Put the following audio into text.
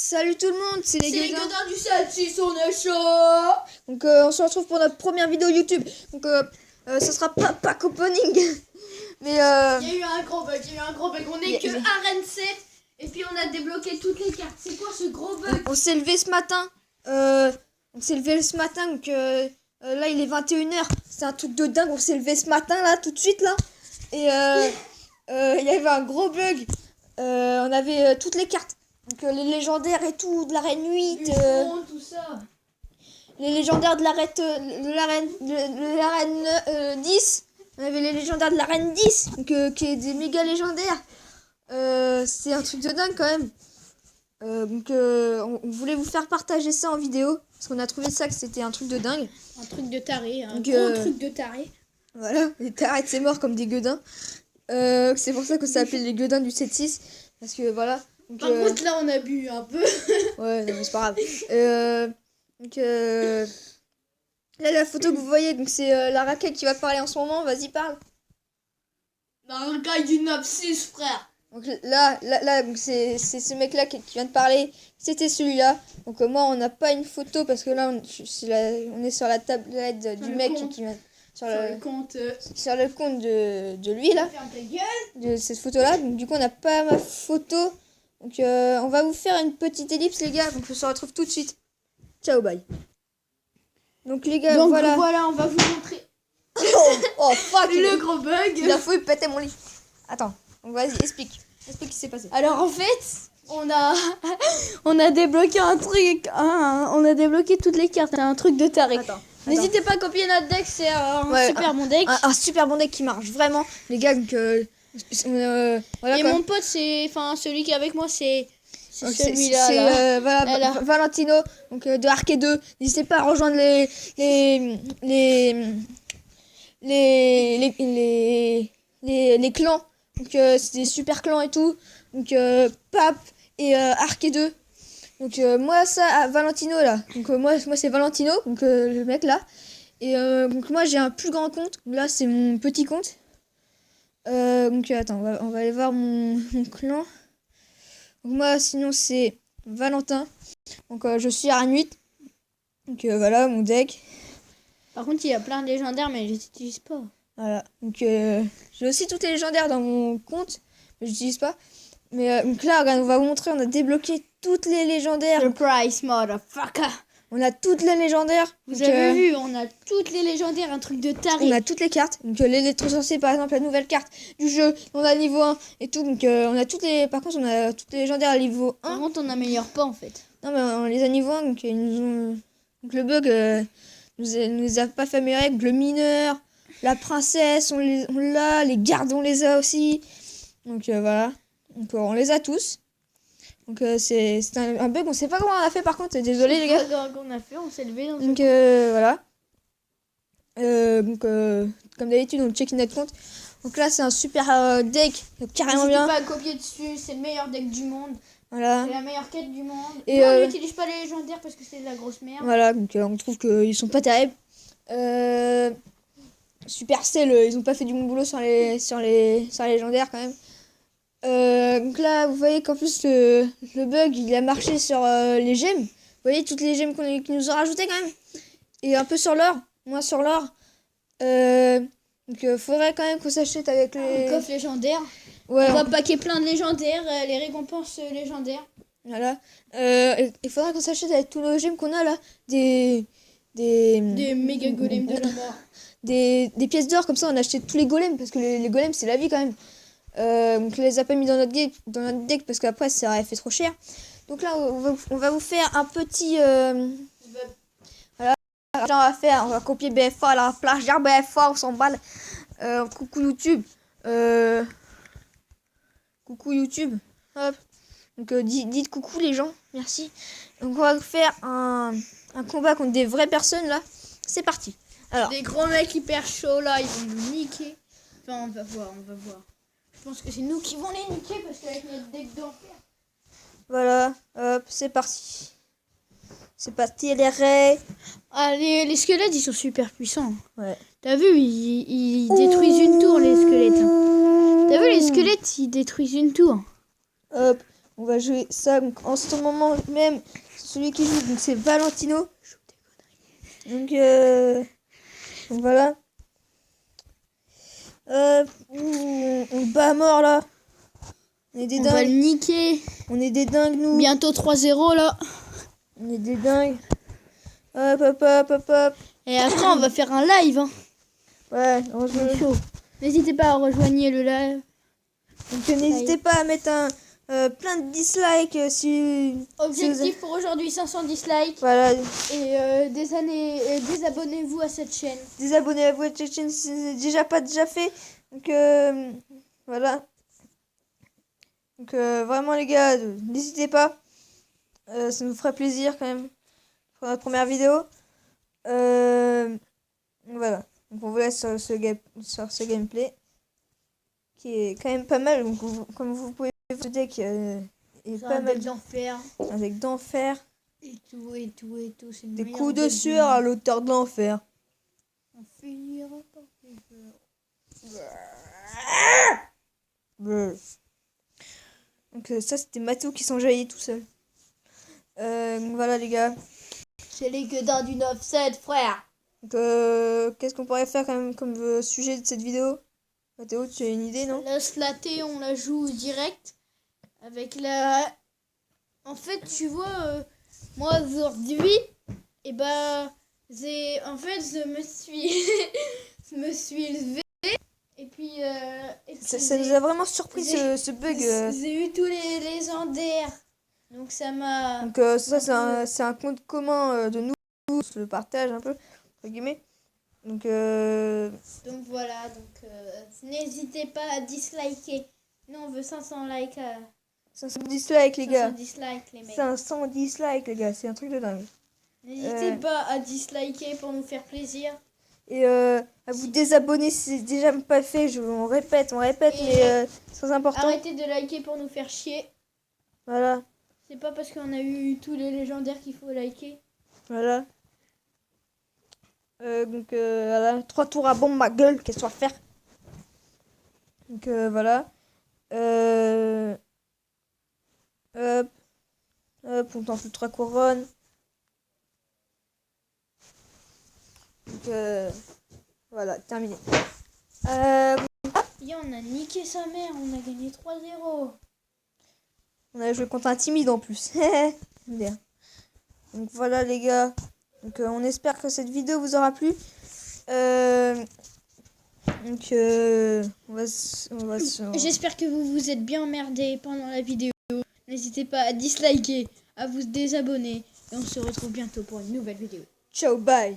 Salut tout le monde, c'est les Gueudins du 7-6, on est chaud. Donc on se retrouve pour notre première vidéo YouTube. Donc ça sera pas opening. Mais il y a eu un gros bug, on est que Arène 7. Et puis on a débloqué toutes les cartes. C'est quoi ce gros bug? On s'est levé ce matin. Donc là il est 21h. C'est un truc de dingue, on s'est levé ce matin là, tout de suite là. Et il y avait un gros bug. On avait toutes les cartes. Donc les légendaires et tout, de l'arène 8. Tout ça. Les légendaires de l'arène 10. On avait les légendaires de l'arène 10, donc, qui est des méga légendaires. C'est un truc de dingue quand même. On voulait vous faire partager ça en vidéo, parce qu'on a trouvé ça que c'était un truc de dingue. Un truc de taré, gros truc de taré. Voilà, les tarés c'est mort comme des gueudins. C'est pour ça qu'on s'appelle les gueudins du 7-6, parce que voilà. Donc, par contre là on a bu un peu. Ouais, non, mais c'est pas grave. Là la photo que vous voyez, donc c'est la raquette qui va parler en ce moment. Vas-y, parle. La raquette du 9-6, frère. Donc là donc c'est ce mec là qui vient de parler. C'était celui-là. Donc moi on n'a pas une photo parce que là on est sur la tablette du mec qui vient sur le compte de lui là, de cette photo là. Donc du coup on n'a pas ma photo. Donc on va vous faire une petite ellipse les gars. Donc on se retrouve tout de suite. Ciao, bye. Donc les gars, voilà, on va vous montrer. oh fuck, le gros bug. Il a failli péter mon lit. Attends, donc vas-y, explique ce qui s'est passé. Alors en fait, on a débloqué un truc, on a débloqué toutes les cartes, un truc de taré. N'hésitez pas à copier notre deck, c'est un super bon deck. Un super bon deck qui marche vraiment, les gars. Donc voilà, et quoi. Mon pote, celui qui est avec moi, c'est celui-là. C'est Valentino, donc de Arcade 2. N'hésitez pas à rejoindre les clans. Donc c'est des super clans et tout. Donc Pape et Arcade 2. Donc moi Valentino là. Donc moi c'est Valentino, donc le mec là. Et donc moi j'ai un plus grand compte. Là c'est mon petit compte. Donc attends, on va aller voir mon clan. Donc moi sinon c'est Valentin. Donc je suis Arène 8. Donc voilà mon deck. Par contre il y a plein de légendaires mais je les utilise pas. Voilà. Donc j'ai aussi toutes les légendaires dans mon compte, mais je n'utilise pas. Mais donc là regarde, on va vous montrer, on a débloqué toutes les légendaires. Surprise motherfucker. On a toutes les légendaires. Vous avez vu, on a toutes les légendaires, un truc de taré. On a toutes les cartes. Donc l'électrocensé par exemple, la nouvelle carte du jeu, on a niveau 1 et tout. Donc on a toutes les. Par contre on a toutes les légendaires à niveau 1. Par contre on n'améliore pas en fait. Non mais on les a niveau 1, donc ils nous ont. Donc le bug nous a pas fait améliorer. Donc le mineur, la princesse, on l'a, les gardes on les a aussi. Donc voilà. Donc on les a tous. Donc c'est un bug, on sait pas comment on a fait par contre, désolé les gars. On a fait, on s'est levé dans donc voilà. Comme d'habitude on check notre compte. Donc là c'est un super deck, carrément bien. N'hésitez pas à copier dessus, c'est le meilleur deck du monde. Voilà. C'est la meilleure quête du monde. Et on n'utilise pas les légendaires parce que c'est de la grosse merde. Voilà, donc on trouve qu'ils sont pas terribles. Supercell, ils ont pas fait du bon boulot sur les légendaires quand même. Donc là vous voyez qu'en plus le bug il a marché sur les gemmes. Vous voyez toutes les gemmes qu'ils nous ont rajoutées quand même. Et un peu sur l'or, moins sur l'or. Donc faudrait quand même qu'on s'achète avec les coffres légendaires. Ouais, on va paquer plein de légendaires, les récompenses légendaires. Voilà. Il faudrait qu'on s'achète avec tous nos gemmes qu'on a là. Des méga golems de la mort. Des pièces d'or, comme ça on a acheté tous les golems parce que les golems c'est la vie quand même. Donc on les a pas mis dans notre deck parce qu'après ça aurait fait trop cher. Donc là on va vous faire un petit voilà, on va copier BFA à la plagiat BFA, on s'en balle. Coucou YouTube. Coucou YouTube. Hop. Donc dites coucou les gens, merci. Donc on va faire un combat contre des vraies personnes là. C'est parti. Alors des gros mecs hyper chauds là, ils vont nous niquer. Enfin on va voir. Je pense que c'est nous qui vont les niquer parce qu'avec notre deck d'enfer. Voilà, hop, c'est parti. C'est parti les raies. Allez, les squelettes ils sont super puissants. Ouais. T'as vu, ils détruisent une tour les squelettes. T'as vu les squelettes ils détruisent une tour. Hop, On va jouer ça donc, en ce moment même. Celui qui joue, donc c'est Valentino. Donc voilà. On bat à mort là. On est des On va le dingues. niquer. On est des dingues nous. Bientôt 3-0 là. On est des dingues. Hop hop hop hop hop. Et après on va faire un live. Hein. Ouais, on joue. C'est chaud. N'hésitez pas à rejoindre le live. Donc n'hésitez pas à mettre plein de dislikes si... Objectif pour aujourd'hui 500 dislikes. Voilà. Et désabonnez-vous à cette chaîne. Désabonnez-vous à cette chaîne si c'est déjà pas déjà fait. Donc voilà. Donc vraiment les gars, n'hésitez pas. Ça nous ferait plaisir quand même pour notre première vidéo. Voilà. Donc on vous laisse sur ce gameplay qui est quand même pas mal. Donc comme vous pouvez voir, ce deck est pas mal d'enfer. avec d'enfer. Et tout. C'est Des coups de sueur à l'auteur de l'enfer. On finira par Donc ça c'était Mathéo qui s'enjaillait tout seul. Donc voilà les gars. C'est les gueudins du 9-7 frère. Donc qu'est-ce qu'on pourrait faire quand même comme sujet de cette vidéo? Mathéo, tu as une idée, non? La slaté, on la joue direct. Avec la... En fait, tu vois, moi aujourd'hui, et bah, en fait, je me suis levé. Et puis Ça nous a vraiment surpris ce bug. J'ai eu tous les légendaires. Donc ça m'a... Donc ça c'est un compte commun de nous. On se le partage un peu, entre guillemets. Donc voilà, n'hésitez pas à disliker. Nous on veut 500 likes. 500 dislikes les gars. 500 dislikes les mecs. 500 dislikes les gars, c'est un truc de dingue. N'hésitez pas à disliker pour nous faire plaisir. Et à vous désabonner si c'est déjà pas fait. On répète, mais c'est important. Arrêtez de liker pour nous faire chier. Voilà. C'est pas parce qu'on a eu tous les légendaires qu'il faut liker. Voilà. Donc voilà. 3 tours à bombe ma gueule, qu'est-ce qu'on va faire? Donc voilà. Hop, on tente le 3 couronnes. Donc voilà, terminé. On a niqué sa mère, on a gagné 3-0. On a joué contre un timide en plus. Bien. Donc voilà les gars. Donc on espère que cette vidéo vous aura plu. J'espère que vous vous êtes bien emmerdés pendant la vidéo. N'hésitez pas à disliker, à vous désabonner. Et on se retrouve bientôt pour une nouvelle vidéo. Ciao, bye.